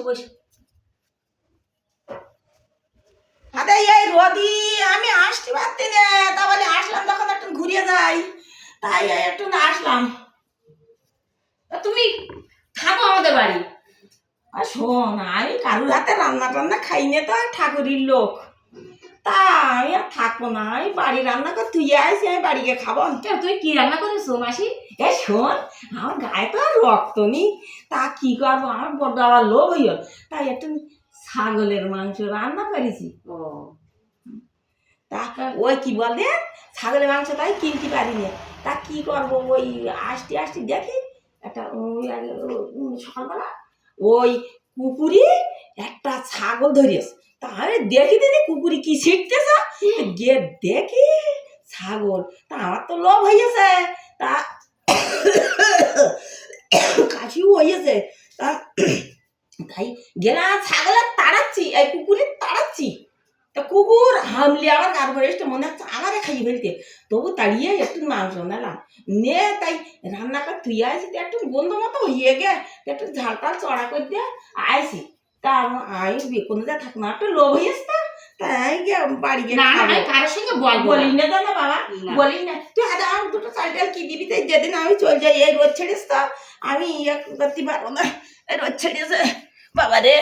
বসো। আরে এই রোদি আমি আসতে পারতি না, তা বলে আসলাম যখন একটু ঘুরিয়ে যাই, তাই একটু আসলাম। তুমি থাকো আমাদের বাড়ি। আর শোন, আমি কারুর হাতে রান্না টান্না খাই না, তো ঠাকুরের লোক, তা আমি আর থাকবো না। আমি বাড়ি রান্না করে তুই আসি, আমি বাড়ি গিয়ে খাবো। তুমি কি রান্না করেছো মাসি? এ শোন, আমার গায়ে তো আর রক্ত নেই, তা কি করবো, আমার বড্ড আবার লোভ হইল, তাই একটু ছাগলের মাংস রান্না করেছি। ও তা ওই কি বলে, ছাগলের মাংস তাই কিনতে পারি না, তা কি করবো, ওই আসতে আসতে দেখি একটা সকালবেলা ওই কুকুরি একটা ছাগল ধরিয়েছে, তাহলে দেখি দিদি কুকুরি কি ছিটতেছে, গিয়ে দেখি ছাগল, তা আমার তো লোভ হয়েছে, তা কাশিও হয়েছে, তা তাই গেলাম ছাগলের তাড়াচ্ছি, এই কুকুরের তাড়াচ্ছি, তা কুকুর হামলে আবার কারবারেসটা মনে হচ্ছে আমারে খাইয়ে ফেলতে, তবু তাড়িয়ে একটু মাংস নিলাম নে, তাই রান্না করে তুই আইসি, একটু গন্ধ মতো হইয়ে গে, একটু ঝাল টাল চড়া করে দিয়ে আইসি, তা আমি কোনো যা থাক না, একটু লোভ হয়েছে, তাই গিয়ে বাড়ি গিয়ে কারোর সঙ্গে বলিস না জানো বাবা, বলিস না তুই, হাতে আমার দুটো চাল টাল কি দিবি, তাই যেদিন আমি চল যাই, এই রোদ ছেড়েছ তো আমি ইয়ে করতে পারবো না, এই রোদ ছেড়েছে বাবা রে।